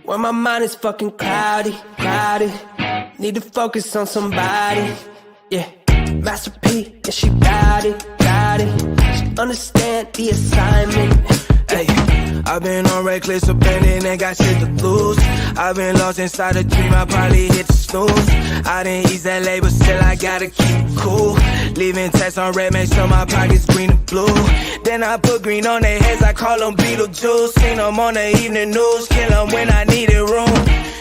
When my mind is fucking cloudy, cloudy. Need to focus on somebody. Yeah, Master P, yeah, she bout it. She understand the assignment. Hey, I've been on reckless abandon, ain't got shit to lose. I've been lost inside a dream, I probably hit the snooze. I didn't ease that label, still I gotta keep it cool. Leaving text on red, make sure my pockets green and blue. Then I put green on their heads, I call them Beetlejuice. Seen them on the evening news, kill them when I needed room.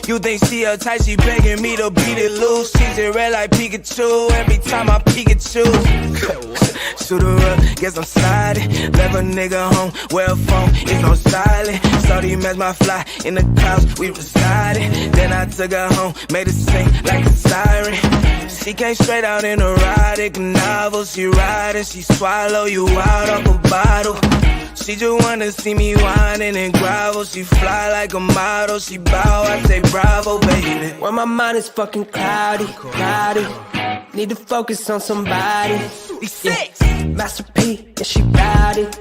You think she a tight, she begging me to beat it loose. She's in red like Pikachu, every time I Pikachu. Shoot her up, guess I'm sliding. Left a nigga home, well phone, it's on silent. Saw these mess my fly in the clouds, we residing. Then I took her home, made her sing like a siren. She came straight out in erotic novel. She riding, she swallow you out of a bottle. She just wanna see me whining and grovel. She fly like a model, she bow, I say bravo, baby. When my mind is fucking cloudy, cloudy. Need to focus on somebody. Yeah. Master P, yeah, she bout it.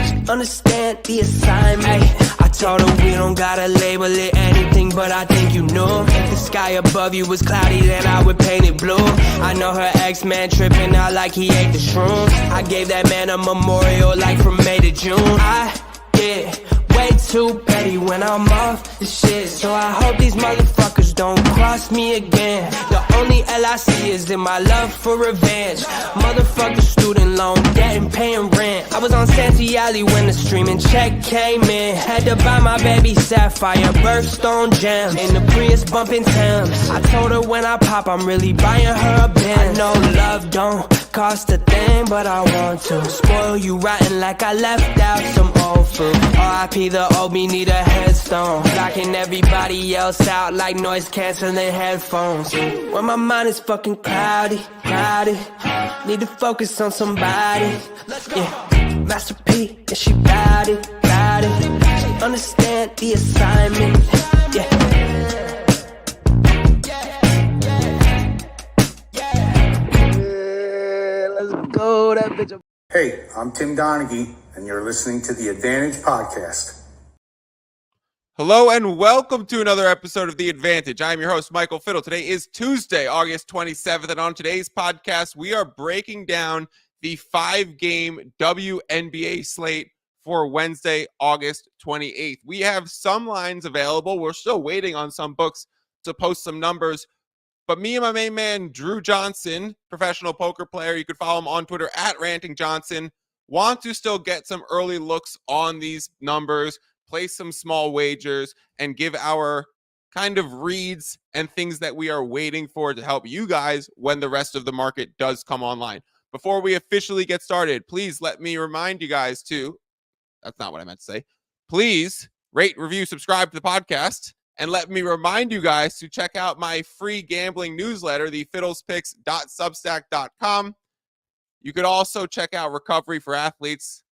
She understand the assignment. Ay, I told her we don't gotta label it anything, but I think you know. If the sky above you was cloudy, then I would paint it blue. I know her ex-man tripping out like he ate the shrooms. I gave that man a memorial like from May to June. I get way too petty when I'm off the shit, so I hope these motherfuckers don't cross me again. The only L I see is in my love for revenge. Motherfucker, student loan debt and paying rent. I was on Santee Alley when the streaming check came in. Had to buy my baby Sapphire birthstone gems in the Prius bumping Thames. I told her when I pop I'm really buying her a Benz. I know love don't cost a thing, but I want to spoil you rotten like I left out some old food. R.I.P. the OB, need a headstone. Blocking everybody else out like noise canceling headphones. When my mind is fucking cloudy, cloudy. Need to focus on somebody. Yeah, Master P, yeah, she bout it. She understand the assignment. Yeah. Go, that bitch. Hey, I'm Tim Donaghy, and you're listening to The Advantage Podcast. Hello and welcome to another episode of The Advantage. I'm your host, Michael Fiddle. Today is Tuesday, August 27th, and on today's podcast, we are breaking down the 5-game WNBA slate for Wednesday, August 28th. We have some lines available. We're still waiting on some books to post some numbers, but me and my main man, Drew Johnson, professional poker player, you could follow him on Twitter at Ranting Johnson, want to still get some early looks on these numbers, place some small wagers, and give our kind of reads and things that we are waiting for to help you guys when the rest of the market does come online. Before we officially get started, please let me remind you guys to, that's not what I meant to say, please rate, review, subscribe to the podcast, and let me remind you guys to check out my free gambling newsletter, the fiddlespicks.substack.com. You could also check out Recovery for Athletes,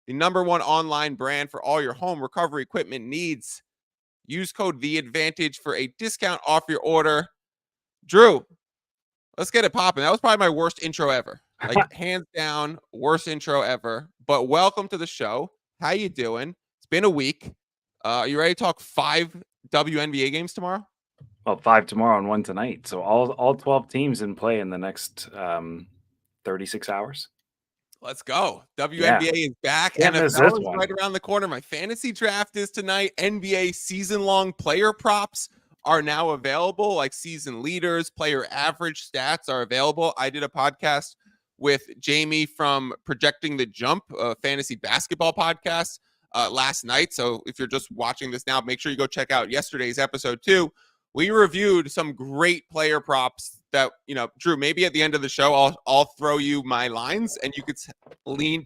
the #1 online brand for all your home recovery equipment needs. Use code THEADVANTAGE for a discount off your order. Drew, let's get it popping. That was probably my worst intro ever. Like, hands down, worst intro ever. But welcome to the show. How you doing? It's been a week. You ready to talk 5 WNBA games tomorrow? Well, 5 tomorrow and 1 tonight. So all 12 teams in play in the next 36 hours. Let's go. WNBA is back. NFL is right around the corner. My fantasy draft is tonight. NBA season-long player props are now available, like season leaders, player average stats are available. I did a podcast with Jamie from Projecting the Jump, a fantasy basketball podcast, last night. So if you're just watching this now, make sure you go check out yesterday's episode too. We reviewed some great player props that, you know, Drew, maybe at the end of the show, I'll throw you my lines and you could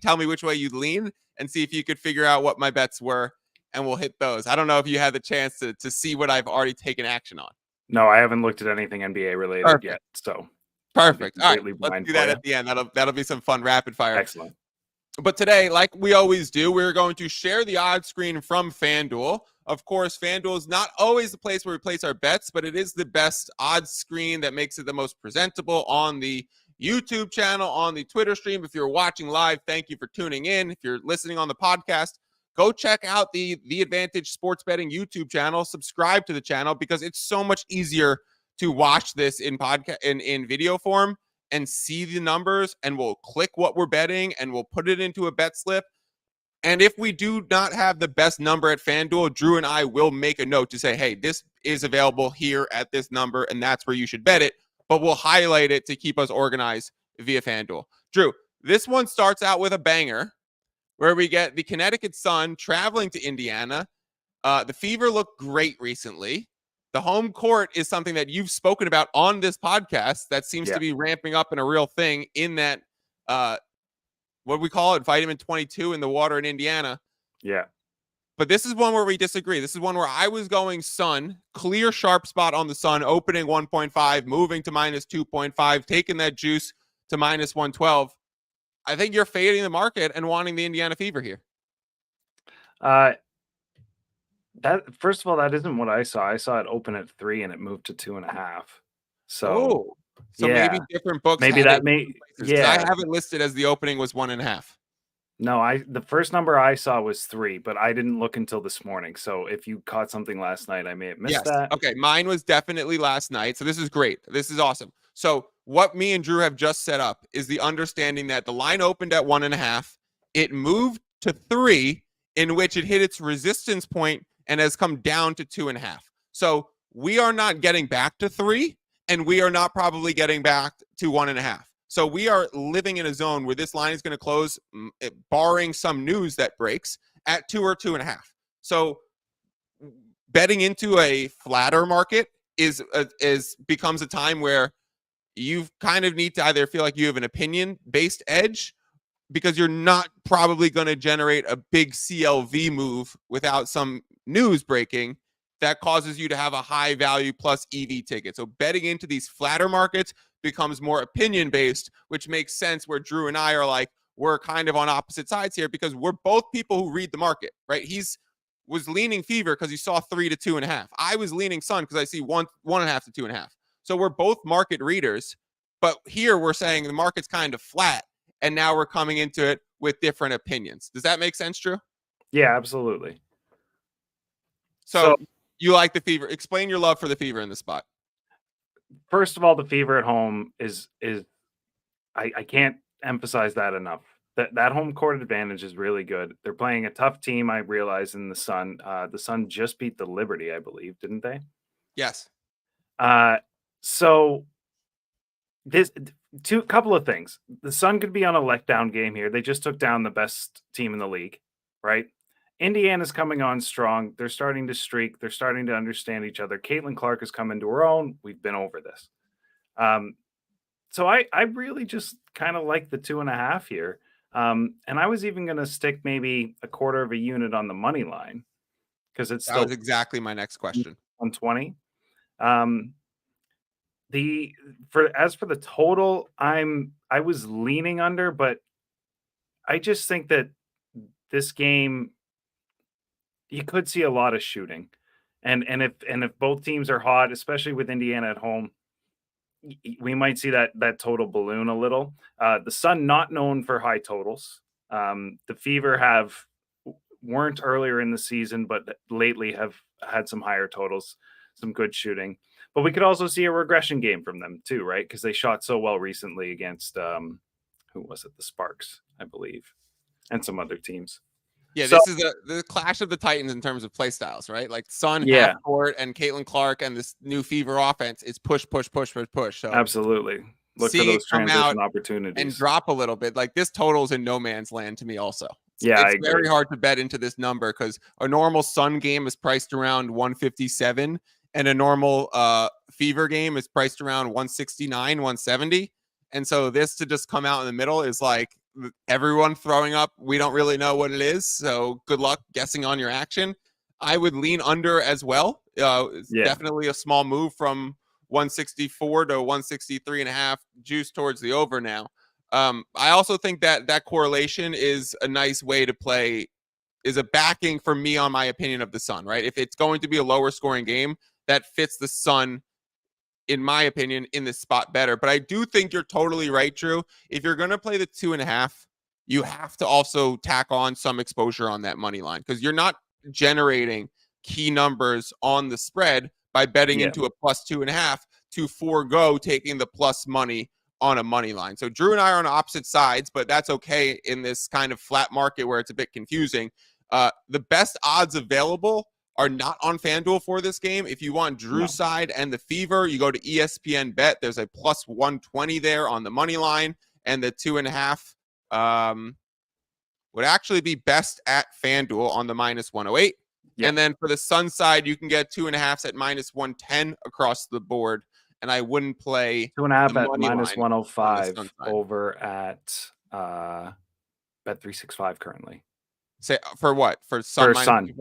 tell me which way you'd lean and see if you could figure out what my bets were, and we'll hit those. I don't know if you had the chance to see what I've already taken action on. No, I haven't looked at anything NBA related yet. So perfect. All right, let's do that at the end. That'll be some fun rapid fire. Excellent. But today, like we always do, we're going to share the odds screen from FanDuel. Of course, FanDuel is not always the place where we place our bets, but it is the best odds screen that makes it the most presentable on the YouTube channel, on the Twitter stream. If you're watching live, thank you for tuning in. If you're listening on the podcast, go check out the Advantage Sports Betting YouTube channel. Subscribe to the channel because it's so much easier to watch this in video form and see the numbers, and we'll click what we're betting and we'll put it into a bet slip. And if we do not have the best number at FanDuel, Drew and I will make a note to say, hey, this is available here at this number, and that's where you should bet it. But we'll highlight it to keep us organized via FanDuel. Drew, this one starts out with a banger where we get the Connecticut Sun traveling to Indiana. The Fever looked great recently. The home court is something that you've spoken about on this podcast that seems to be ramping up in a real thing in that what do we call it? Vitamin 22 in the water in Indiana. Yeah. But this is one where we disagree. This is one where I was going Sun, clear sharp spot on the Sun, opening 1.5, moving to minus 2.5, taking that juice to minus 112. I think you're fading the market and wanting the Indiana Fever here. That first of all, that isn't what I saw. I saw it open at 3 and it moved to 2.5. So maybe different books. Maybe that may. Yeah, I have it listed as the opening was 1.5. No, the first number I saw was 3, but I didn't look until this morning. So if you caught something last night, I may have missed that. Okay, mine was definitely last night. So this is great. This is awesome. So what me and Drew have just set up is the understanding that the line opened at 1.5. It moved to 3, in which it hit its resistance point and has come down to 2.5. So we are not getting back to 3, and we are not probably getting back to 1.5. So we are living in a zone where this line is going to close, barring some news that breaks, at 2 or 2.5. So betting into a flatter market becomes a time where you kind of need to either feel like you have an opinion-based edge, because you're not probably going to generate a big CLV move without some news breaking that causes you to have a high value plus EV ticket. So betting into these flatter markets becomes more opinion based, which makes sense where Drew and I are like, we're kind of on opposite sides here because we're both people who read the market, right? Was leaning Fever because he saw 3 to 2.5. I was leaning Sun because I see 1.5 to 2.5. So we're both market readers, but here we're saying the market's kind of flat, and now we're coming into it with different opinions. Does that make sense, Drew? Yeah, absolutely. So you like the Fever. Explain your love for the Fever in the spot. First of all, the Fever at home is I can't emphasize that enough. That home court advantage is really good. They're playing a tough team, I realize, in the Sun. The Sun just beat the Liberty, I believe, didn't they? Yes. So this couple of things. The Sun could be on a letdown game here. They just took down the best team in the league, right? Indiana's coming on strong. They're starting to streak. They're starting to understand each other. Caitlin Clark has come into her own. We've been over this. So I really just kind of like the 2.5 here. And I was even going to stick maybe a quarter of a unit on the money line because it's that was exactly my next question. 120. As for the total, I was leaning under, but I just think that this game, you could see a lot of shooting, and if both teams are hot, especially with Indiana at home, we might see that total balloon a little. The Sun not known for high totals. The Fever weren't earlier in the season, but lately have had some higher totals, some good shooting. But we could also see a regression game from them too, right? Because they shot so well recently against who was it? The Sparks, I believe, and some other teams. Yeah, this is the clash of the Titans in terms of play styles, right? Like Sun half court and Caitlin Clark and this new Fever offense is push. So absolutely look for those transition opportunities and drop a little bit. Like this total's in no man's land to me also. It's very hard to bet into this number because a normal Sun game is priced around 157 and a normal Fever game is priced around 169, 170. And so this to just come out in the middle is like everyone throwing up. We don't really know what it is. So good luck guessing on your action. I would lean under as well. Definitely a small move from 164 to 163.5, juice towards the over now. I also think that correlation is a nice way to play, is a backing for me on my opinion of the Sun, right? If it's going to be a lower scoring game, that fits the Sun, in my opinion, in this spot better. But I do think you're totally right, Drew. If you're going to play the 2.5, you have to also tack on some exposure on that money line because you're not generating key numbers on the spread by betting into a +2.5 to forego taking the plus money on a money line. So Drew and I are on opposite sides, but that's okay in this kind of flat market where it's a bit confusing. The best odds available are not on FanDuel for this game. If you want Drew's side and the fever, you go to ESPN Bet. There's a +120 there on the money line, and the 2.5 would actually be best at FanDuel on the -108. Yep. And then for the Sun side, you can get 2.5s at -110 across the board. And I wouldn't play 2.5 at -105 over at Bet365 currently. Say for what? For Sun?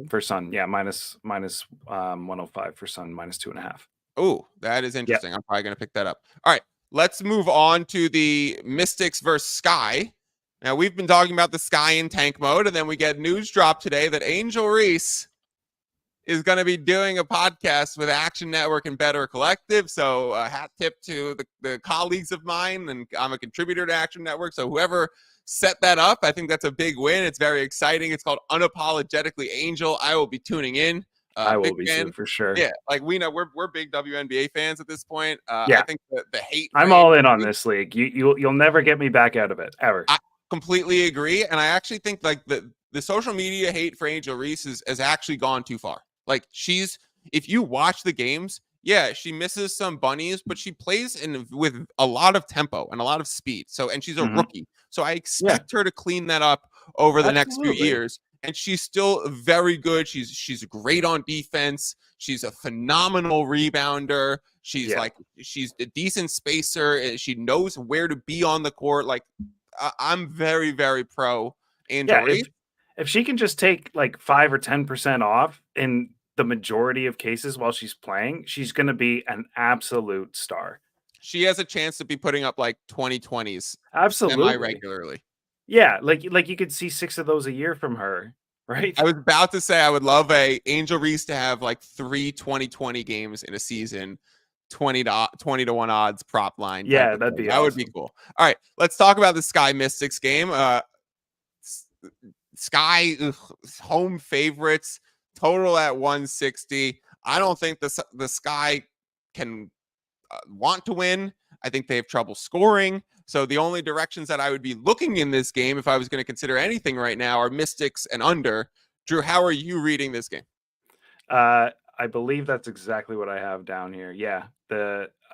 For Sun. Yeah, minus 105 for Sun, -2.5. Oh, that is interesting. Yep. I'm probably going to pick that up. All right, let's move on to the Mystics versus Sky. Now, we've been talking about the Sky in tank mode, and then we get news drop today that Angel Reese is going to be doing a podcast with Action Network and Better Collective. So hat tip to the colleagues of mine, and I'm a contributor to Action Network. So whoever set that up, I think that's a big win. It's very exciting. It's called Unapologetically Angel. I will be tuning in. I will be too, for sure. Yeah, like we know we're big WNBA fans at this point. I think the hate. I'm all in on this league. You'll never get me back out of it ever. I completely agree, and I actually think like the social media hate for Angel Reese has actually gone too far. Like if you watch the games, yeah, she misses some bunnies, but she plays with a lot of tempo and a lot of speed. So, and she's a rookie. So I expect her to clean that up over the next few years. And she's still very good. She's great on defense. She's a phenomenal rebounder. She's a decent spacer. She knows where to be on the court. Like I'm very, very pro Angel Reese. If she can just take like 5 or 10% off in the majority of cases while she's playing, she's going to be an absolute star. She has a chance to be putting up like 2020s absolutely regularly. Yeah, like you could see 6 of those a year from her, right? I was about to say I would love a Angel Reese to have like 3 2020 games in a season, 20 to 1 odds prop line. Yeah, that would be cool. All right, let's talk about the Sky Mystics game. Sky home favorites, total at 160. I don't think the Sky can want to win. I think they have trouble scoring. So the only directions that I would be looking in this game, if I was going to consider anything right now, are Mystics and under. Drew, how are you reading this game? I believe that's exactly what I have down here. Yeah,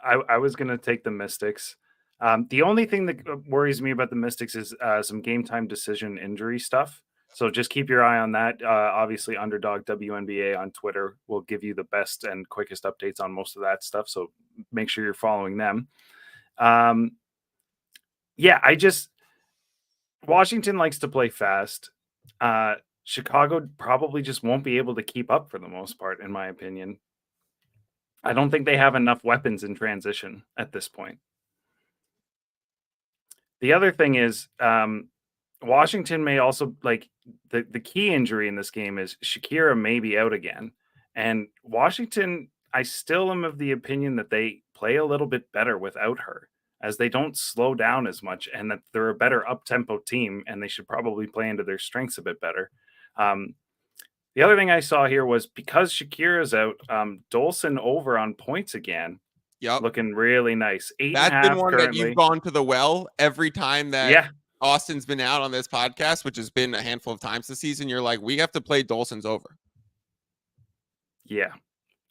I was going to take the Mystics. The only thing that worries me about the Mystics is some game time decision injury stuff. So just keep your eye on that. Obviously, Underdog WNBA on Twitter will give you the best and quickest updates on most of that stuff. So make sure you're following them. Washington likes to play fast. Chicago probably just won't be able to keep up for the most part, in my opinion. I don't think they have enough weapons in transition at this point. The other thing is, Washington may also, like, the key injury in this game is Shakira may be out again. And Washington, I still am of the opinion that they play a little bit better without her, as they don't slow down as much, and that they're a better up-tempo team, and they should probably play into their strengths a bit better. The other thing I saw here was because Shakira's out, Dolson over on points again. Yep. Looking really nice. 8.5 That's been one currently. that you've gone to the well every time that Austin's been out on this podcast, which has been a handful of times this season. You're like, we have to play Dolson's over. Yeah.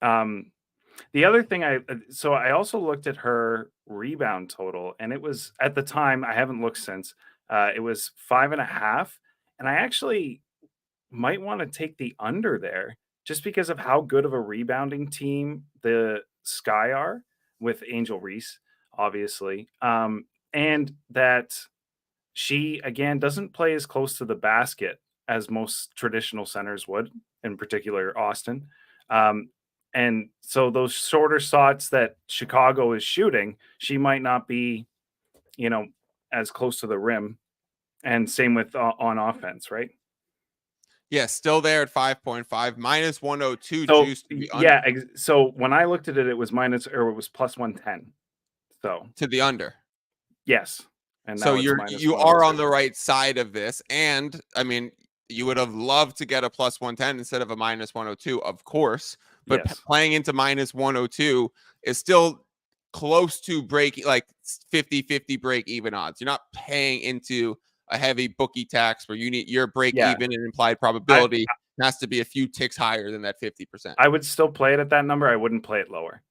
The other thing I also looked at her rebound total, and it was, at the time, I haven't looked since, it was 5.5. And I actually might want to take the under there just because of how good of a rebounding team the Sky are with Angel Reese, obviously. And that she, again, doesn't play as close to the basket as most traditional centers would, in particular Austin. And so those shorter shots that Chicago is shooting, she might not be, as close to the rim. And same with on offense, right? Yeah, still there at 5.5, minus 102 juice to be under. Yeah, so when I looked at it, it was plus 110. So to the under. Yes. And So now it's you are on -102. the right side of this. And I mean, you would have loved to get a +110 instead of a -102, of course. But Yes. playing into -102 is still close to like 50-50 break even odds. You're not paying into a heavy bookie tax where you need your break Yeah. even and implied I probability has to be a few ticks higher than that 50%. I would still play it at that number. I wouldn't play it lower.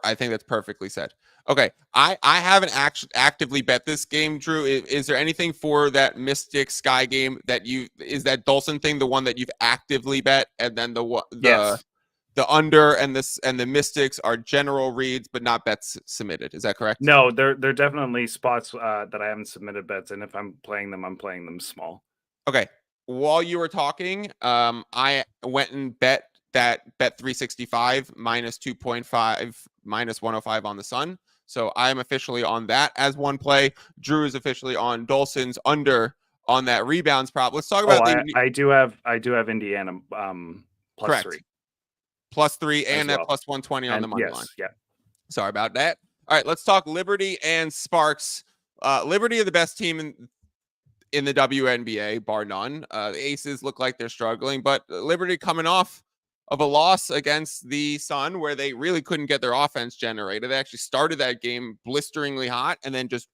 I think that's perfectly said. Okay, I haven't actively bet this game, Drew. Is there anything for that Mystic Sky game that is that Dulcin thing the one that you've actively bet, and then Yes. the under and the Mystics are general reads but not bets submitted. Is that correct? No, they're definitely spots that I haven't submitted bets, and if I'm playing them small. Okay. While you were talking, I went and bet 365 -2.5 -105 on the Sun. So I am officially on that as one play. Drew is officially on Dulcin's under on that rebounds prop. Let's talk about I do have Indiana correct. +3 +3 and that well. +120 on the money line. Yeah. Sorry about that. All right, let's talk Liberty and Sparks. Liberty are the best team in the WNBA, bar none. The Aces look like they're struggling, but Liberty coming off of a loss against the Sun where they really couldn't get their offense generated. They actually started that game blisteringly hot and then just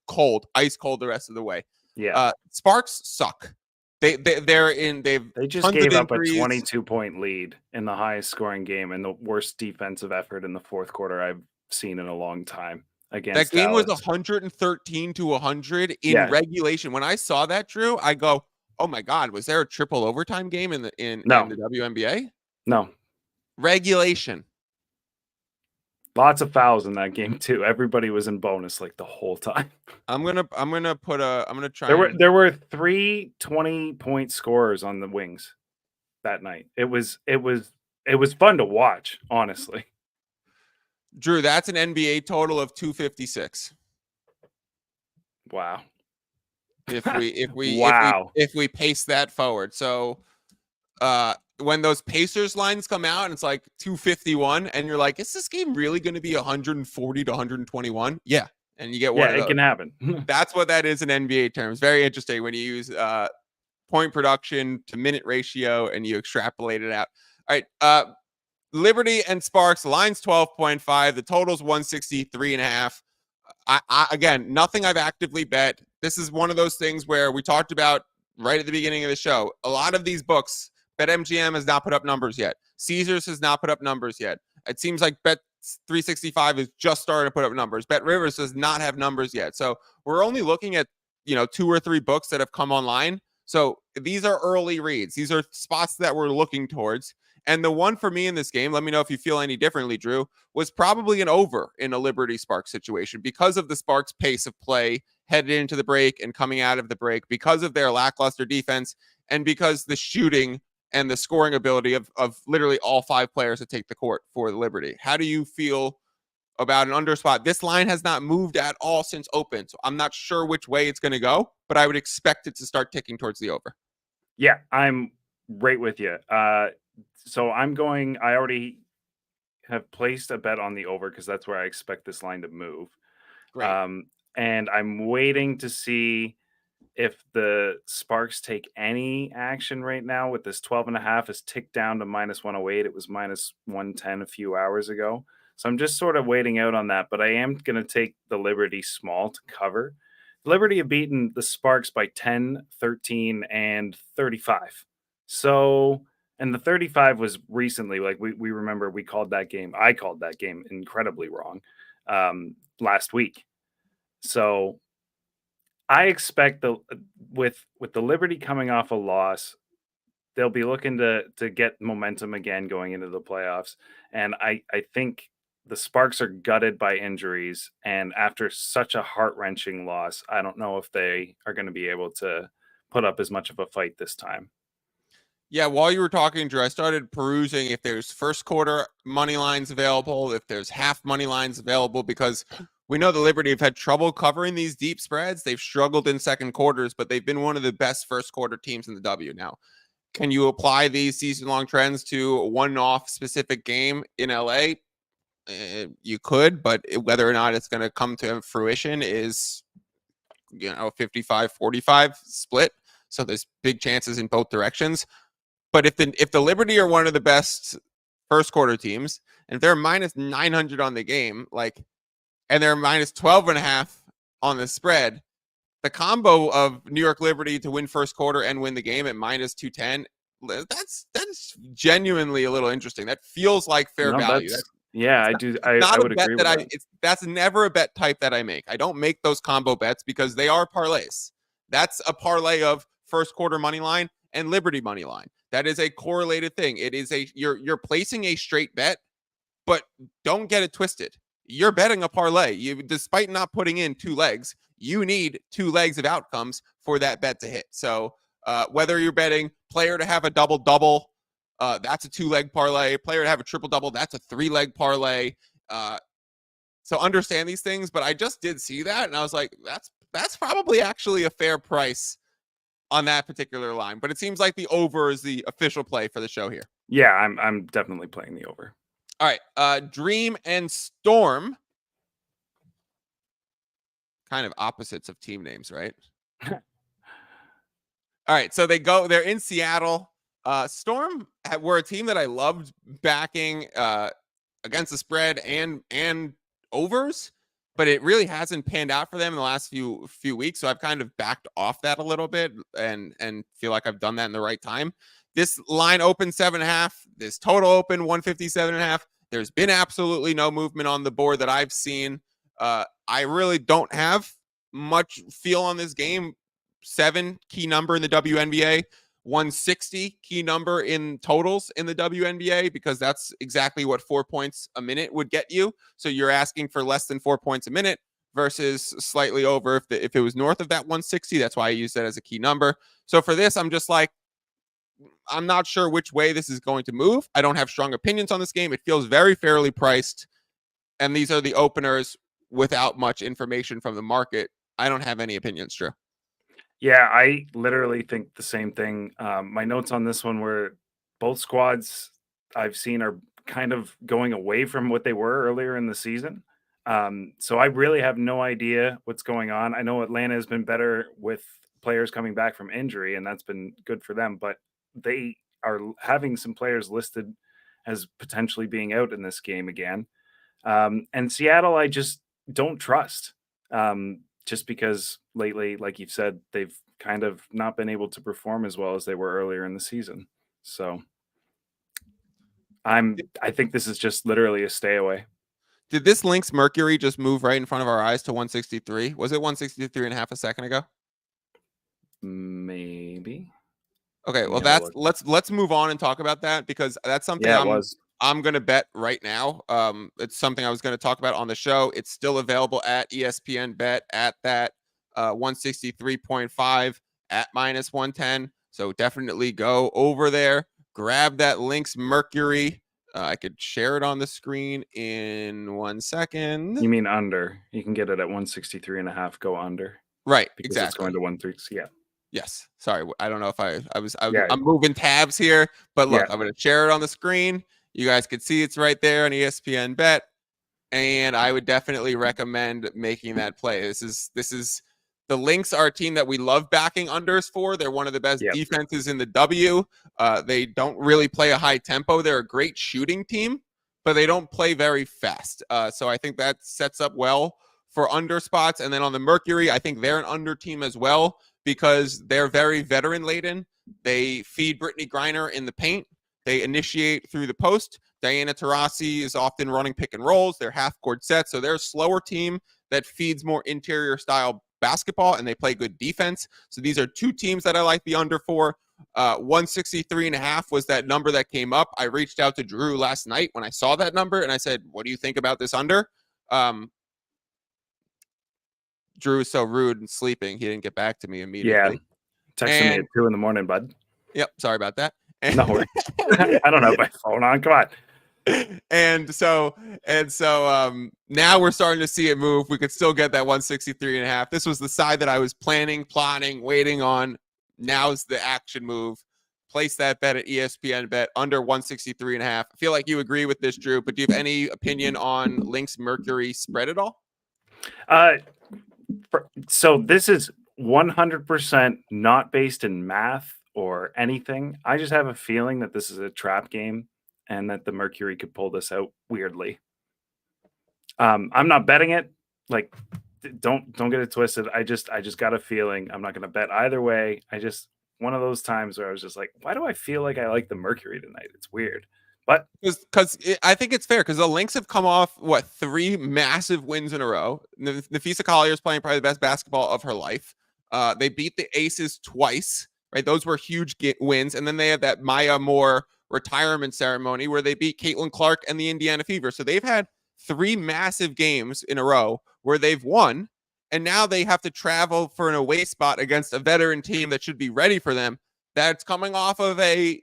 ice cold the rest of the way. Yeah. Sparks suck. They just gave up a 22-point lead in the highest scoring game and the worst defensive effort in the fourth quarter I've seen in a long time. Against that game Dallas. was 113-100 in regulation. When I saw that, Drew, I go, "Oh my God, was there a triple overtime game in the WNBA?" No. Regulation. Lots of fouls in that game too. Everybody was in bonus like the whole time. I'm gonna try. There were 3 20-point scorers on the wings that night. It was fun to watch, honestly. Drew, that's an NBA total of 256. Wow. If we wow. if we pace that forward. So when those Pacers lines come out and it's like 251 and you're like, is this game really going to be 140 to 121? Yeah. And you get one. Yeah, it can happen. That's what that is in NBA terms. Very interesting when you use point production to minute ratio and you extrapolate it out. All right. Liberty and Sparks, line's 12.5. The total's 163.5. Again, nothing I've actively bet. This is one of those things where we talked about right at the beginning of the show. A lot of these books, BetMGM has not put up numbers yet. Caesars has not put up numbers yet. It seems like Bet365 is just starting to put up numbers. BetRivers does not have numbers yet. So we're only looking at 2 or 3 books that have come online. So these are early reads. These are spots that we're looking towards. And the one for me in this game, let me know if you feel any differently, Drew, was probably an over in a Liberty Sparks situation because of the Sparks pace of play headed into the break and coming out of the break, because of their lackluster defense, and because the shooting and the scoring ability of literally all 5 players that take the court for the Liberty. How do you feel about an under spot? This line has not moved at all since open, so I'm not sure which way it's going to go, but I would expect it to start ticking towards the over. Yeah, I'm right with you. So I already have placed a bet on the over because that's where I expect this line to move. Great. And I'm waiting to see if the Sparks take any action right now with this 12.5 is ticked down to -108. It was -110 a few hours ago. So I'm just sort of waiting out on that, but I am going to take the Liberty small to cover. Liberty have beaten the Sparks by 10, 13, and 35. So, and the 35 was recently, like we remember I called that game incredibly wrong last week. So I expect with the Liberty coming off a loss, they'll be looking to get momentum again going into the playoffs. And I think the Sparks are gutted by injuries. And after such a heart-wrenching loss, I don't know if they are going to be able to put up as much of a fight this time. Yeah, while you were talking, Drew, I started perusing if there's first quarter money lines available, if there's half money lines available, because we know the Liberty have had trouble covering these deep spreads. They've struggled in second quarters, but they've been one of the best first quarter teams in the W. Now, can you apply these season-long trends to a one-off specific game in LA? You could, but whether or not it's going to come to fruition is 55-45 split. So there's big chances in both directions. But if the Liberty are one of the best first quarter teams, and if they're minus 900 on the game, and they're minus 12.5 on the spread, the combo of New York Liberty to win first quarter and win the game at minus 210, that's genuinely a little interesting. That feels like fair value. I would agree with that. That's never a bet type that I make. I don't make those combo bets because they are parlays. That's a parlay of first quarter money line and Liberty money line. That is a correlated thing. It is you're placing a straight bet, but don't get it twisted. You're betting a parlay. Despite not putting in 2 legs, you need 2 legs of outcomes for that bet to hit. So whether you're betting player to have a double-double, that's a 2-leg parlay. Player to have a triple-double, that's a 3-leg parlay. So understand these things, but I just did see that, and I was like, that's probably actually a fair price on that particular line. But it seems like the over is the official play for the show here. Yeah, I'm definitely playing the over. All right, Dream and Storm. Kind of opposites of team names, right? All right, so they're in Seattle. Storm were a team that I loved backing against the spread and overs, but it really hasn't panned out for them in the last few weeks. So I've kind of backed off that a little bit and feel like I've done that in the right time. This line opened 7.5. This total open 157.5. There's been absolutely no movement on the board that I've seen. I really don't have much feel on this game. 7 key number in the WNBA, 160 key number in totals in the WNBA, because that's exactly what 4 points a minute would get you. So you're asking for less than 4 points a minute versus slightly over if it was north of that 160. That's why I use that as a key number. So for this, I'm just like, I'm not sure which way this is going to move. I don't have strong opinions on this game. It feels very fairly priced. And these are the openers without much information from the market. I don't have any opinions, Drew. Yeah, I literally think the same thing. My notes on this one were both squads I've seen are kind of going away from what they were earlier in the season. So I really have no idea what's going on. I know Atlanta has been better with players coming back from injury, and that's been good for them, but they are having some players listed as potentially being out in this game again. And Seattle, I just don't trust. Just because lately, like you've said, they've kind of not been able to perform as well as they were earlier in the season. So I think this is just literally a stay away. Did this Lynx Mercury just move right in front of our eyes to 163? Was it 163.5 a second ago? Maybe. Okay, well let's move on and talk about that, because that's something I'm going to bet right now. It's something I was going to talk about on the show. It's still available at ESPN Bet at that 163.5 at minus 110. So definitely go over there, grab that Lynx Mercury. I could share it on the screen in 1 second. You mean under? You can get it at 163.5. Go under. Right, because exactly. It's going to 130. Yeah. Yes. Sorry, I don't know if I'm moving tabs here, but look, I'm going to share it on the screen. You guys can see it's right there on ESPN Bet, and I would definitely recommend making that play. This is the Lynx are a team that we love backing unders for. They're one of the best defenses in the W. They don't really play a high tempo. They're a great shooting team, but they don't play very fast. So I think that sets up well for under spots. And then on the Mercury, I think they're an under team as well, because they're very veteran laden. They feed Brittany Griner in the paint. They initiate through the post. Diana Taurasi is often running pick and rolls. They're half-court sets, so they're a slower team that feeds more interior-style basketball, and they play good defense. So these are 2 teams that I like the under for. 163.5 was that number that came up. I reached out to Drew last night when I saw that number, and I said, what do you think about this under? Drew is so rude and sleeping. He didn't get back to me immediately. Yeah, texting me at 2 a.m, bud. Yep, sorry about that. No worries. I don't have my phone on. Come on. And so now we're starting to see it move. We could still get that 163.5. This was the side that I was plotting, waiting on. Now's the action move. Place that bet at ESPN Bet under 163.5. I feel like you agree with this, Drew, but do you have any opinion on Lynx Mercury spread at all? So this is 100% not based in math or anything. I just have a feeling that this is a trap game and that the Mercury could pull this out weirdly. I'm not betting it. Like, don't get it twisted. I just got a feeling. I'm not going to bet either way. I just one of those times where I was just like, why do I feel like I like the Mercury tonight? It's weird, but Because I think it's fair because the Lynx have come off 3 massive wins in a row. Nafisa Collier is playing probably the best basketball of her life. They beat the Aces twice, right? Those were huge wins, and then they have that Maya Moore retirement ceremony where they beat Caitlin Clark and the Indiana Fever. So they've had 3 massive games in a row where they've won, and now they have to travel for an away spot against a veteran team that should be ready for them. That's coming off of a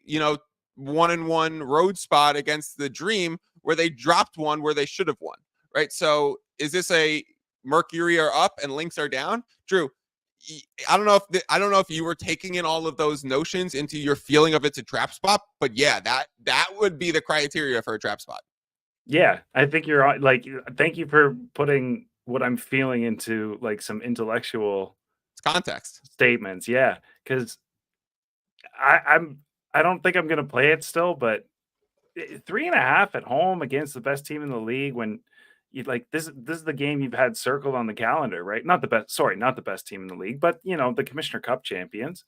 1-1 road spot against the Dream where they dropped one where they should have won, right? So is this a Mercury are up and Lynx are down? Drew, I don't know if you were taking in all of those notions into your feeling of it's a trap spot, but yeah, that would be the criteria for a trap spot. yeah, I think you're like. Thank you for putting what I'm feeling into like some intellectual It's context. statements. Yeah, because I don't think I'm gonna play it still, but 3.5 at home against the best team in the league when you like this is the game you've had circled on the calendar, right? Not the best team in the league, but the Commissioner Cup champions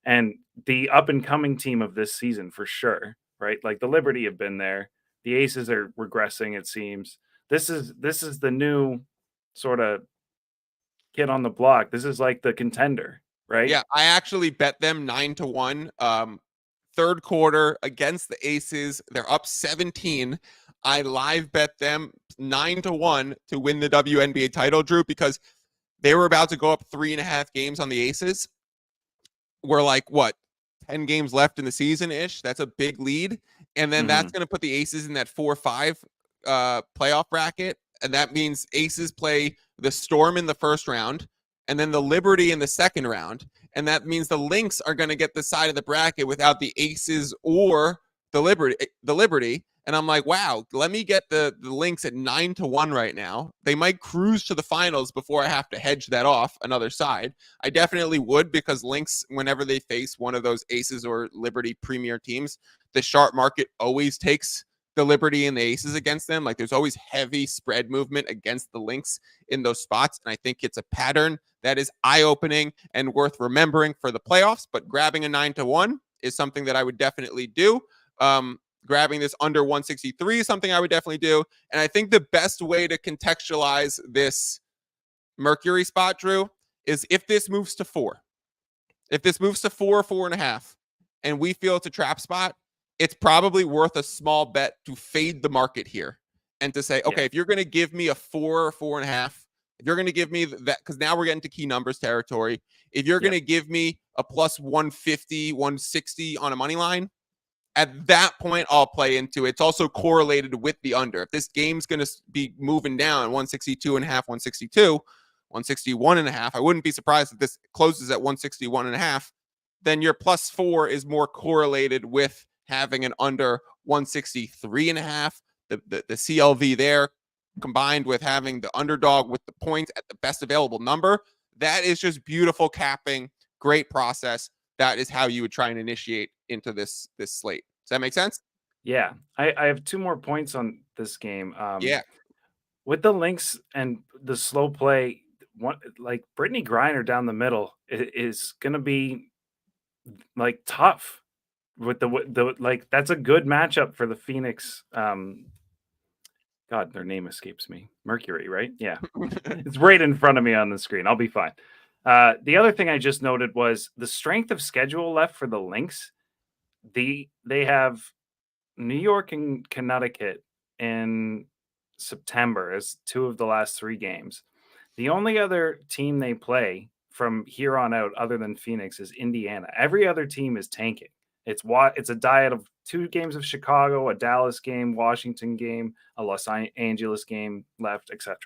and the up and coming team of this season for sure, right? Like the Liberty have been there. The Aces are regressing, it seems. This is the new sort of kid on the block. This is like the contender, right? Yeah, I actually bet them 9-1. Third quarter against the Aces, they're up 17. I live bet them 9-1 to win the WNBA title, Drew, because they were about to go up 3.5 games on the Aces. We're like, 10 games left in the season ish. That's a big lead. And then that's going to put the Aces in that 4-5 playoff bracket. And that means Aces play the Storm in the first round and then the Liberty in the second round. And that means the Lynx are going to get the side of the bracket without the Aces or the Liberty. And I'm like, wow, let me get the Lynx at 9-1 right now. They might cruise to the finals before I have to hedge that off another side. I definitely would, because Lynx, whenever they face one of those Aces or Liberty premier teams, the sharp market always takes the Liberty and the Aces against them. Like, there's always heavy spread movement against the Lynx in those spots. And I think it's a pattern that is eye-opening and worth remembering for the playoffs. But grabbing a 9-1 is something that I would definitely do. Grabbing this under 163 is something I would definitely do. And I think the best way to contextualize this Mercury spot, Drew, is if this moves to 4. If this moves to 4 or 4.5, and we feel it's a trap spot, it's probably worth a small bet to fade the market here and to say, okay, if you're going to give me a 4 or 4.5, if you're going to give me that, because now we're getting to key numbers territory. If you're going to give me a plus 150, 160 on a money line, at that point, I'll play into it. It's also correlated with the under. If this game's going to be moving down 162.5, 162, 161.5, I wouldn't be surprised if this closes at 161.5. Then your plus 4 is more correlated with having an under 163.5. The CLV there, combined with having the underdog with the points at the best available number, that is just beautiful capping. Great process. That is how you would try and initiate into this slate. Does that make sense? Yeah. I have 2 more points on this game. Yeah. With the Lynx and the slow play, like Brittany Griner down the middle is going to be like tough with the like, that's a good matchup for the Phoenix. God, their name escapes me. Mercury, right? Yeah. It's right in front of me on the screen. I'll be fine. The other thing I just noted was the strength of schedule left for the Lynx. They have New York and Connecticut in September as 2 of the last 3 games. The only other team they play from here on out, other than Phoenix, is Indiana. Every other team is tanking. It's a diet of 2 games of Chicago, a Dallas game, Washington game, a Los Angeles game left, etc.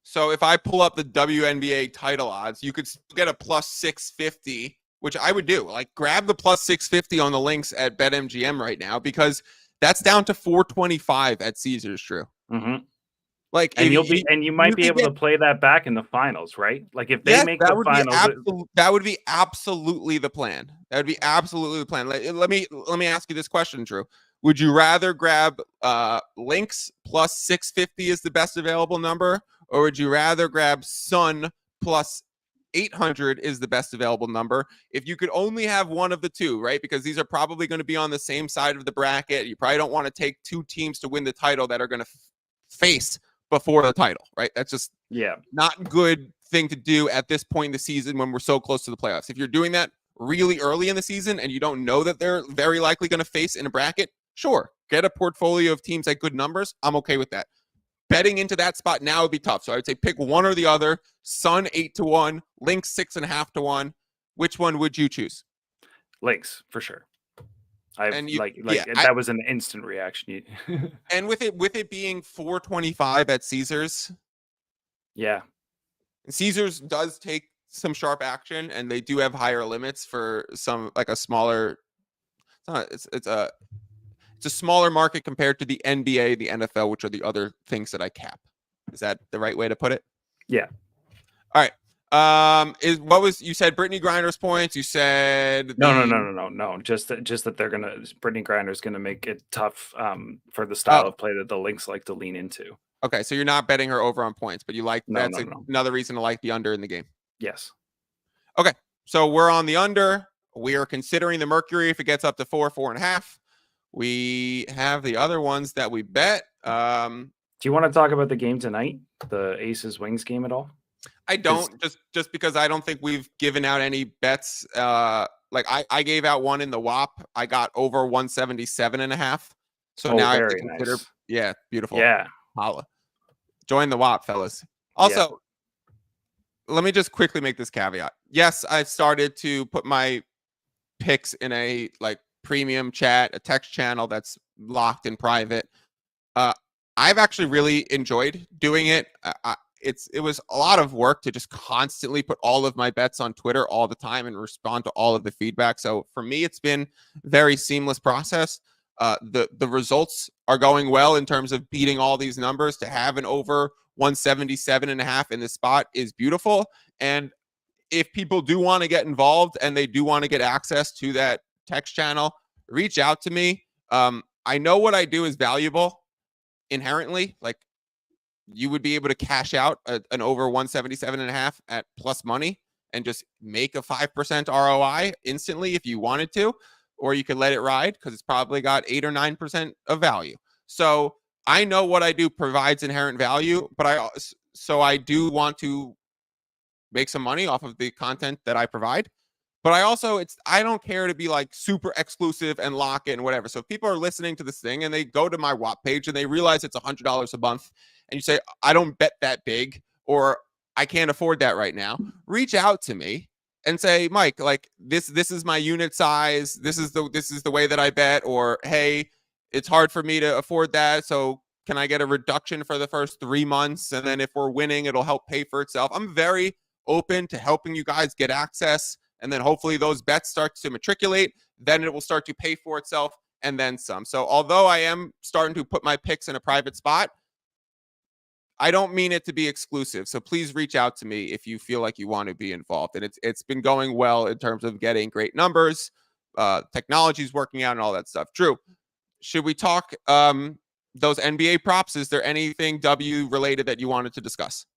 So if I pull up the WNBA title odds, you could get a plus 650, which I would do. Like, grab the plus 650 on the Lynx at BetMGM right now, because that's down to 425 at Caesars, Drew. Mm-hmm. Like, And if you might you be could able get to play that back in the finals, right? Like if they yes, make the finals, that would be absolutely the plan. That would be absolutely the plan. Let me ask you this question, Drew. Would you rather grab Lynx plus 650 is the best available number, or would you rather grab Sun plus 800 is the best available number? If you could only have one of the two, right? Because these are probably going to be on the same side of the bracket. You probably don't want to take two teams to win the title that are going to face before the title, right? That's just not good thing to do at this point in the season when we're so close to the playoffs. If you're doing that really early in the season and you don't know that they're very likely going to face in a bracket, sure, get a portfolio of teams at good numbers. I'm okay with that. Betting into that spot now would be tough. So I would say pick one or the other. Sun 8-1, Lynx 6.5-1. Which one would you choose? Lynx for sure. Yeah, that was an instant reaction. And with it being 425 at Caesars, yeah, Caesars does take some sharp action, and they do have higher limits for some like a smaller. It's a smaller market compared to the NBA, the NFL, which are the other things that I cap. Is that the right way to put it? Yeah. All right. You said Brittany Griner's points? You said no. Just that Brittany Griner's gonna make it tough for the style of play that the Lynx like to lean into. Okay, so you're not betting her over on points, but you like another reason to like the under in the game. Yes. Okay, so we're on the under. We are considering the Mercury if it gets up to 4.5. We have the other ones that we bet. Do you want to talk about the game tonight, the Aces Wings game at all? I don't, just because I don't think we've given out any bets. Like I gave out one in the WAP. I got over 177.5. So now I have to consider. Nice. Yeah, beautiful. Yeah. Holla. Join the WAP, fellas. Also, let me just quickly make this caveat. Yes, I've started to put my picks in a like premium chat, a text channel that's locked in private. I've actually really enjoyed doing it. It was a lot of work to just constantly put all of my bets on Twitter all the time and respond to all of the feedback. So for me, it's been a very seamless process. The results are going well in terms of beating all these numbers. To have an over 177.5 in this spot is beautiful. And if people do want to get involved and they do want to get access to that text channel, reach out to me. I know what I do is valuable inherently. Like, you would be able to cash out an over 177.5 at plus money and just make a 5% ROI instantly if you wanted to, or you could let it ride because it's probably got 8 or 9% of value. So I know what I do provides inherent value, but I do want to make some money off of the content that I provide. But I don't care to be like super exclusive and lock in whatever. So if people are listening to this thing and they go to my WAP page and they realize it's $100 a month and you say, I don't bet that big, or I can't afford that right now, reach out to me and say, Mike, like this is my unit size. This is the way that I bet, or, hey, it's hard for me to afford that. So can I get a reduction for the first 3 months? And then if we're winning, it'll help pay for itself. I'm very open to helping you guys get access. And then hopefully those bets start to matriculate. Then it will start to pay for itself and then some. So although I am starting to put my picks in a private spot, I don't mean it to be exclusive. So please reach out to me if you feel like you want to be involved. And it's been going well in terms of getting great numbers, technology's working out and all that stuff. Drew, should we talk those NBA props? Is there anything W related that you wanted to discuss?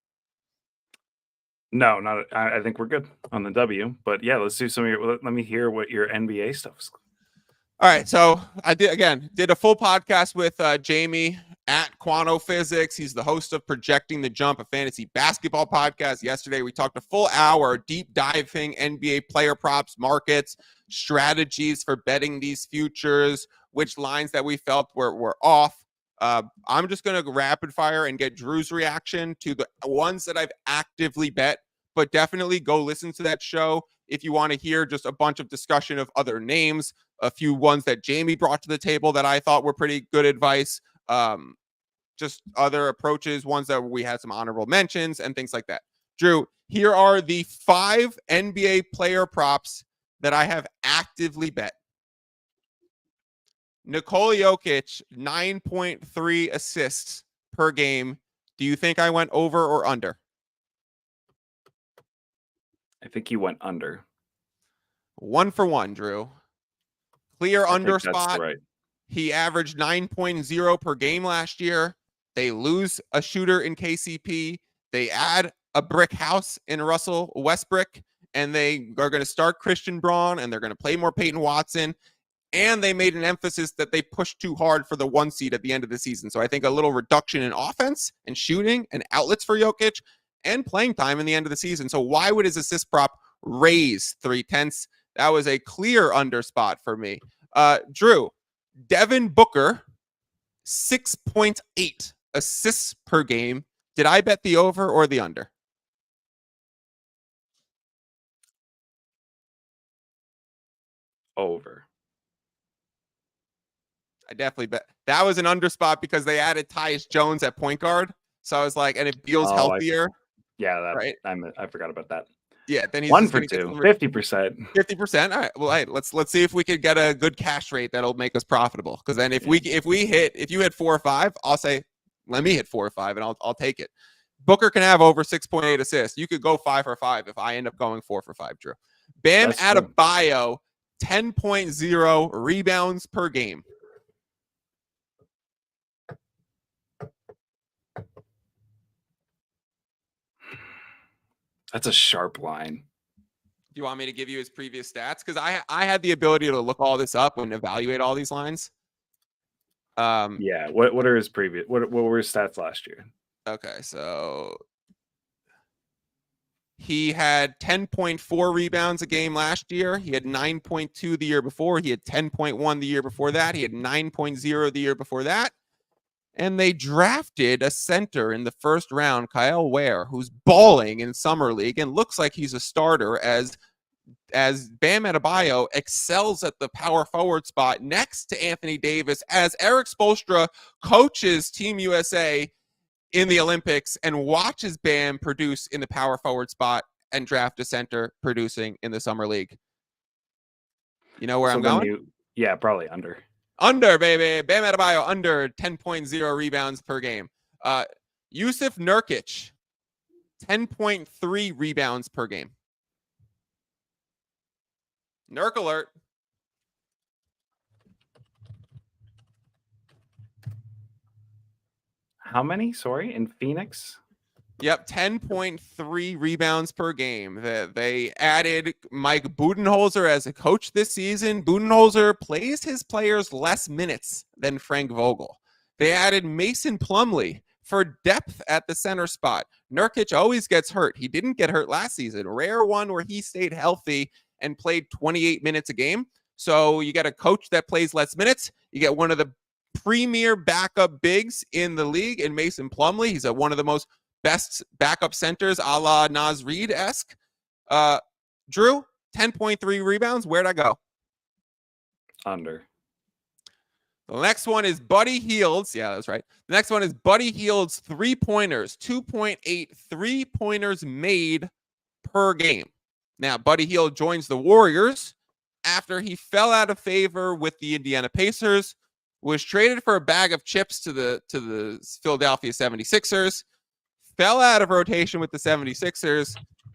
No, not. I think we're good on the W. But yeah, let's do some of your. Let me hear what your NBA stuff is. All right, so I did a full podcast with Jamie at Quanto Physics. He's the host of Projecting the Jump, a fantasy basketball podcast. Yesterday, we talked a full hour deep diving NBA player props, markets, strategies for betting these futures, which lines that we felt were off. I'm just going to rapid fire and get Drew's reaction to the ones that I've actively bet, but definitely go listen to that show if you want to hear just a bunch of discussion of other names, a few ones that Jamie brought to the table that I thought were pretty good advice, just other approaches, ones that we had some honorable mentions and things like that. Drew, here are the 5 NBA player props that I have actively bet. Nikola Jokic, 9.3 assists per game Do you think I went over or under? I think you went under. 1 for 1, Drew. Clear I under think that's spot. right. He averaged 9.0 per game last year. They lose a shooter in KCP. They add a brick house in Russell Westbrook, and they are going to start Christian Braun, and they're going to play more Peyton Watson. And they made an emphasis that they pushed too hard for the 1 seed at the end of the season. So I think a little reduction in offense and shooting and outlets for Jokic and playing time in the end of the season. So why would his assist prop raise 0.3? That was a clear under spot for me. Drew, Devin Booker, 6.8 assists per game. Did I bet the over or the under? Over. I definitely bet. That was an under spot because they added Tyus Jones at point guard. So I was like, and if Beal's healthier. Right. Right. I forgot about that. Yeah, then he's 1 just for gonna get 2, 50%. 50%. All right. Well, hey, let's see if we could get a good cash rate that'll make us profitable. Because then if you hit 4 or 5, I'll say, let me hit 4 or 5, and I'll take it. Booker can have over 6.8 assists. You could go 5 for 5 if I end up going 4 for 5, Drew. Bam Adebayo, 10.0 rebounds per game. That's a sharp line. Do you want me to give you his previous stats? Because I had the ability to look all this up and evaluate all these lines. Yeah. What are his previous? What were his stats last year? Okay, so he had 10.4 rebounds a game last year. He had 9.2 the year before. He had 10.1 the year before that. He had 9.0 the year before that. And they drafted a center in the first round, Kyle Ware, who's balling in summer league and looks like he's a starter as Bam Adebayo excels at the power forward spot next to Anthony Davis as Eric Spoelstra coaches Team USA in the Olympics and watches Bam produce in the power forward spot and draft a center producing in the summer league. You know where I'm going? Yeah, probably under. Under, baby. Bam Adebayo, under 10.0 rebounds per game. Yusuf Nurkic, 10.3 rebounds per game. Nurk alert. How many? Sorry, in Phoenix? Yep, 10.3 rebounds per game. They added Mike Budenholzer as a coach this season. Budenholzer plays his players less minutes than Frank Vogel. They added Mason Plumlee for depth at the center spot. Nurkic always gets hurt. He didn't get hurt last season. Rare one where he stayed healthy and played 28 minutes a game. So you get a coach that plays less minutes. You get one of the premier backup bigs in the league in Mason Plumlee. He's one of the most best backup centers, a la Naz Reid-esque. Drew, 10.3 rebounds. Where'd I go? Under. The next one is Buddy Hield's. Yeah, that's right. The next one is Buddy Hield's 3-pointers. 2.8 3-pointers made per game. Now, Buddy Hield joins the Warriors after he fell out of favor with the Indiana Pacers, was traded for a bag of chips to the Philadelphia 76ers, fell out of rotation with the 76ers,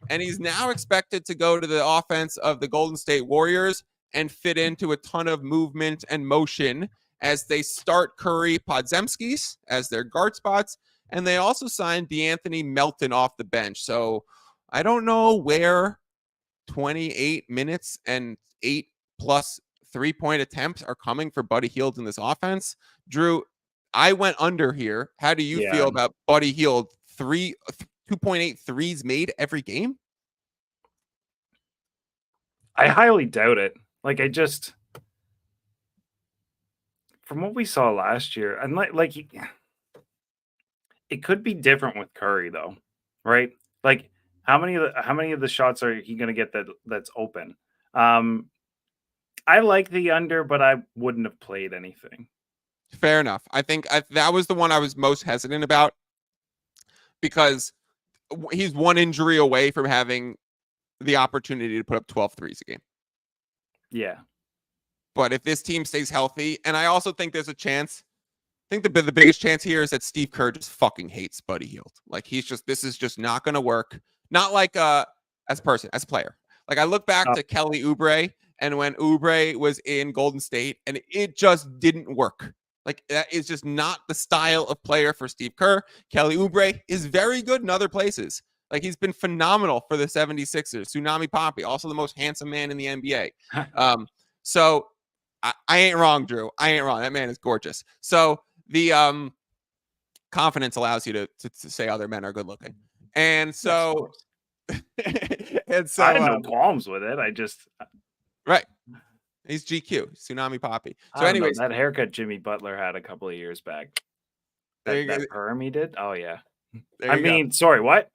and he's now expected to go to the offense of the Golden State Warriors and fit into a ton of movement and motion as they start Curry Podzemskis as their guard spots, and they also signed DeAnthony Melton off the bench. So I don't know where 28 minutes and 8+ 3-point attempts are coming for Buddy Hield in this offense. Drew, I went under here. How do you feel about Buddy Hield? 2.8 threes made every game? I highly doubt it. Like, from what we saw last year, and it could be different with Curry though, right? Like, how many of the shots are he going to get that's open? I like the under, but I wouldn't have played anything. Fair enough. I think that was the one I was most hesitant about because he's one injury away from having the opportunity to put up 12 threes a game. Yeah. But if this team stays healthy, and I also think there's a chance think the biggest chance here is that Steve Kerr just fucking hates Buddy Hield. Like this is just not going to work. Not like as a person, as a player. Like I look back to Kelly Oubre and when Oubre was in Golden State and it just didn't work. Like that is just not the style of player for Steve Kerr. Kelly Oubre is very good in other places. Like he's been phenomenal for the 76ers. Tsunami Poppy, also the most handsome man in the NBA. So I ain't wrong, Drew. I ain't wrong. That man is gorgeous. So the confidence allows you to say other men are good looking. And so and so I have no qualms with it. I just right. He's GQ, Tsunami Poppy. So anyways, that haircut Jimmy Butler had a couple of years back. That perm he did? Oh yeah. I mean, sorry, what?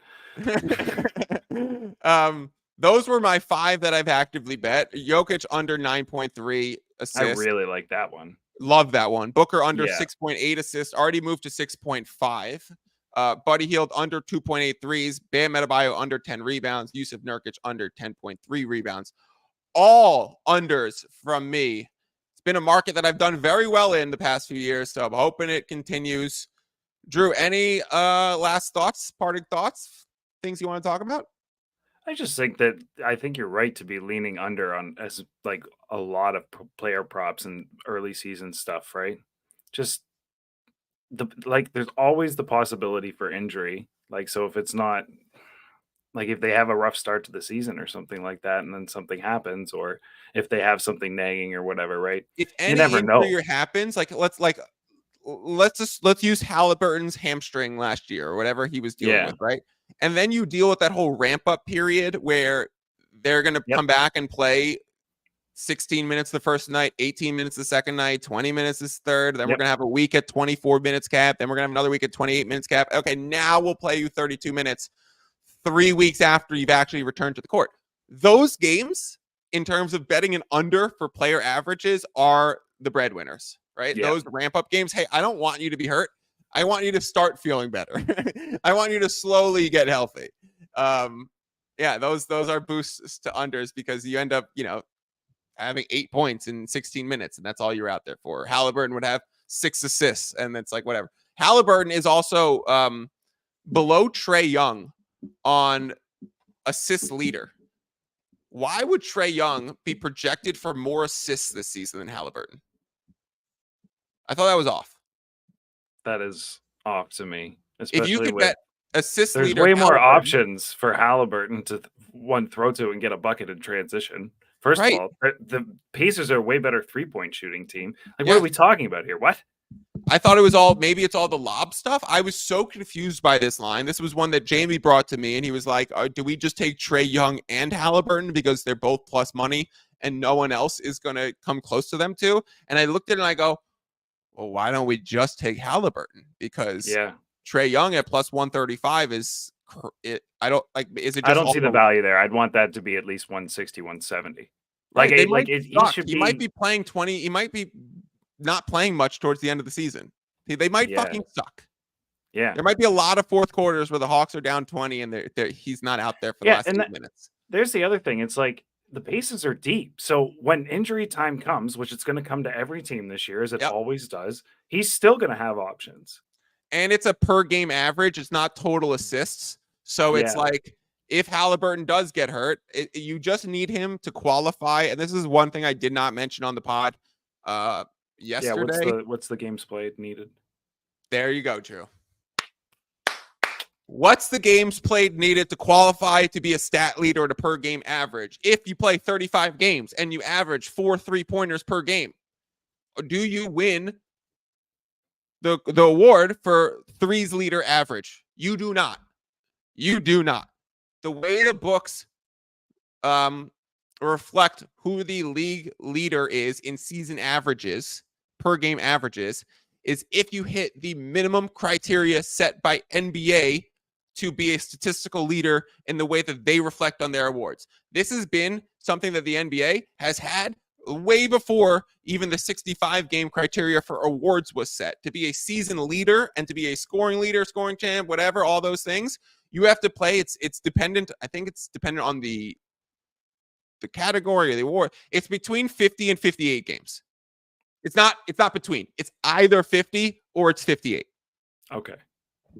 Those were my 5 that I've actively bet. Jokic under 9.3 assists. I really like that one. Love that one. Booker under 6.8 assists. Already moved to 6.5. Buddy Hield under 2.8 threes. Bam Adebayo under 10 rebounds. Yusuf Nurkic under 10.3 rebounds. All unders from me. It's been a market that I've done very well in the past few years, so I'm hoping it continues. Drew, any last thoughts, parting thoughts, things you want to talk about? I just think that I think you're right to be leaning under on as like a lot of player props and early season stuff, right? Just there's always the possibility for injury. Like, so if it's not like if they have a rough start to the season or something like that, and then something happens, or if they have something nagging or whatever, right? If any injury happens, let's use Halliburton's hamstring last year or whatever he was dealing with, right? And then you deal with that whole ramp up period where they're going to come back and play 16 minutes the first night, 18 minutes the second night, 20 minutes this third. Then we're going to have a week at 24 minutes cap. Then we're going to have another week at 28 minutes cap. Okay, now we'll play you 32 minutes 3 weeks after you've actually returned to the court. Those games, in terms of betting an under for player averages, are the breadwinners, right? Yeah. Those ramp up games. Hey, I don't want you to be hurt. I want you to start feeling better. I want you to slowly get healthy. Those are boosts to unders because you end up, having 8 points in 16 minutes, and that's all you're out there for. Halliburton would have 6 assists, and it's like whatever. Halliburton is also below Trae Young on assist leader. Why would Trae Young be projected for more assists this season than Halliburton? I thought that was off. That is off to me. If you could bet assist there's leader, way more options for Halliburton to throw to and get a bucket in transition. First of all, the Pacers are a way better 3-point shooting team. Like, what are we talking about here? What? I thought it was maybe it's all the lob stuff. I was so confused by this line. This was one that Jamie brought to me, and he was like, do we just take Trae Young and Halliburton because they're both plus money and no one else is going to come close to them too? And I looked at it and I go, well, why don't we just take Halliburton? Because Trae Young at plus 135 is it. I don't like. Is it? Just I don't see the value there. I'd want that to be at least 160, 170. Like, he might be playing 20. He might be not playing much towards the end of the season. They might fucking suck. Yeah, there might be a lot of fourth quarters where the Hawks are down 20 and he's not out there for the last 2 minutes. There's the other thing. It's like the Pacers are deep. So when injury time comes, which it's going to come to every team this year, as it always does, he's still going to have options. And it's a per game average. It's not total assists. So it's like if Halliburton does get hurt, you just need him to qualify. And this is one thing I did not mention on the pod yesterday. Yeah, what's the games played needed? There you go, Drew. What's the games played needed to qualify to be a stat leader at a per game average? If you play 35 games and you average 4 3-pointers per game, do you win the award for threes leader average? You do not. You do not. The way the books reflect who the league leader is in season averages, per game averages, is if you hit the minimum criteria set by NBA to be a statistical leader in the way that they reflect on their awards. This has been something that the NBA has had way before even the 65-game criteria for awards was set. To be a season leader and to be a scoring leader, scoring champ, whatever, all those things, you have to play. It's dependent. I think it's dependent on the category or the award. It's between 50 and 58 games. It's not between. It's either 50 or it's 58. Okay.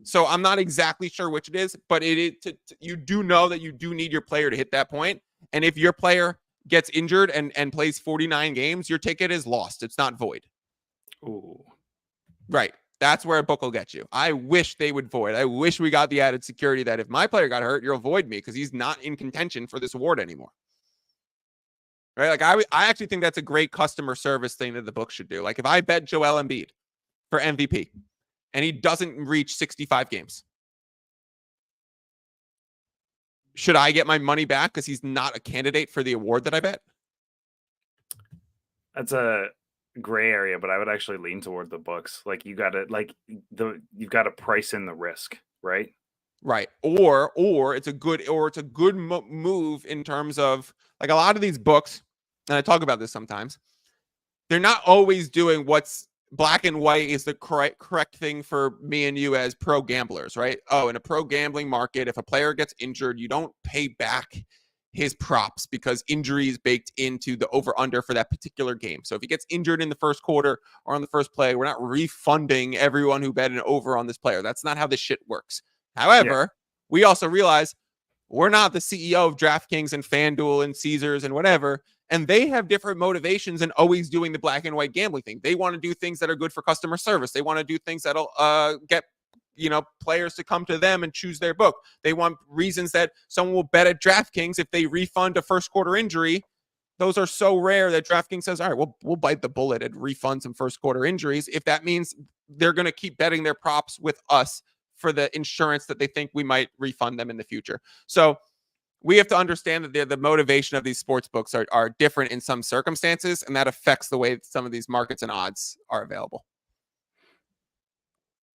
So I'm not exactly sure which it is, but you do know that you do need your player to hit that point. And if your player gets injured and plays 49 games, your ticket is lost. It's not void. Ooh. Right. That's where a book will get you. I wish they would void. I wish we got the added security that if my player got hurt, you'll void me because he's not in contention for this award anymore. Right? Like I actually think that's a great customer service thing that the book should do. Like if I bet Joel Embiid for MVP and he doesn't reach 65 games, should I get my money back because he's not a candidate for the award that I bet? That's a gray area, but I would actually lean toward the books. Like you've got to price in the risk, right? Right. Or it's a good move in terms of like a lot of these books, and I talk about this sometimes. They're not always doing what's black and white is the correct thing for me and you as pro gamblers, right? Oh, in a pro gambling market, if a player gets injured, you don't pay back his props because injury is baked into the over-under for that particular game. So if he gets injured in the first quarter or on the first play, we're not refunding everyone who bet an over on this player. That's not how this shit works. However, we also realize we're not the CEO of DraftKings and FanDuel and Caesars and whatever, and they have different motivations in always doing the black and white gambling thing. They want to do things that are good for customer service. They want to do things that'll get players to come to them and choose their book. They want reasons that someone will bet at DraftKings if they refund a first quarter injury. Those are so rare that DraftKings says, all right, we'll bite the bullet and refund some first quarter injuries if that means they're going to keep betting their props with us for the insurance that they think we might refund them in the future. So we have to understand that the motivation of these sports books are different in some circumstances, and that affects the way some of these markets and odds are available.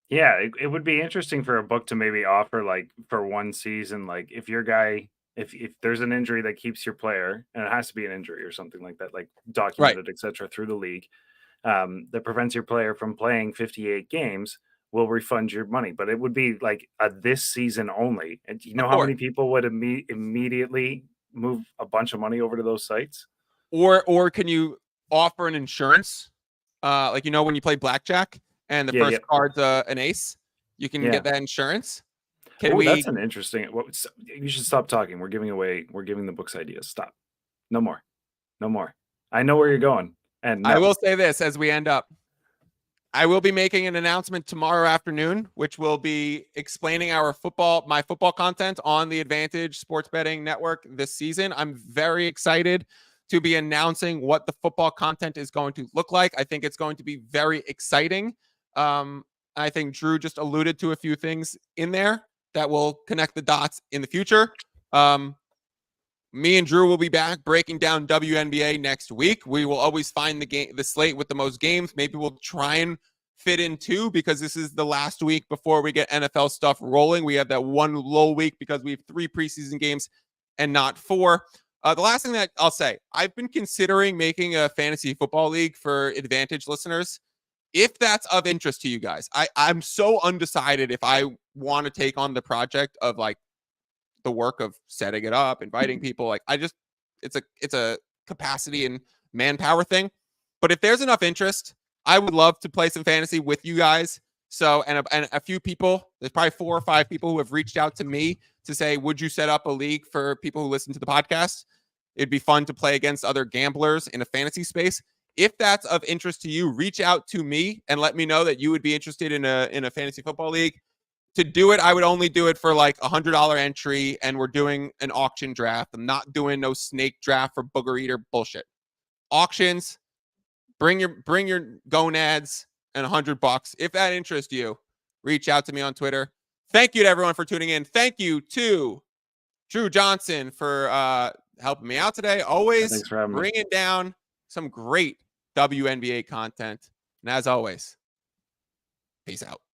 Yeah, it would be interesting for a book to maybe offer like for one season, like if your guy, if there's an injury that keeps your player, and it has to be an injury or something like that, like documented, etc., through the league, that prevents your player from playing 58 games, will refund your money. But it would be like this season only. And do you know how many people would immediately move a bunch of money over to those sites? Or can you offer an insurance? Like when you play blackjack and the first card's an ace, you can get that insurance. That's an interesting. You should stop talking. We're giving the books ideas. Stop. No more. I know where you're going. And no. I will say this as we end up. I will be making an announcement tomorrow afternoon, which will be explaining my football content on the Advantage Sports Betting Network this season. I'm very excited to be announcing what the football content is going to look like. I think it's going to be very exciting. I think Drew just alluded to a few things in there that will connect the dots in the future. Me and Drew will be back breaking down WNBA next week. We will always find the slate with the most games. Maybe we'll try and fit in 2 because this is the last week before we get NFL stuff rolling. We have that one low week because we have 3 preseason games and not 4. The last thing that I'll say, I've been considering making a fantasy football league for Advantage listeners. If that's of interest to you guys, I'm so undecided if I want to take on the project of like the work of setting it up, inviting people. Like it's a capacity and manpower thing. But if there's enough interest, I would love to play some fantasy with you guys. So, and a few people, there's probably 4 or 5 people who have reached out to me to say, would you set up a league for people who listen to the podcast? It'd be fun to play against other gamblers in a fantasy space. If that's of interest to you, reach out to me and let me know that you would be interested in a fantasy football league. To do it, I would only do it for like $100 entry, and we're doing an auction draft. I'm not doing no snake draft for booger eater bullshit. Auctions, bring your gonads and $100. If that interests you, reach out to me on Twitter. Thank you to everyone for tuning in. Thank you to Drew Johnson for helping me out today. Always bringing down some great WNBA content. And as always, peace out.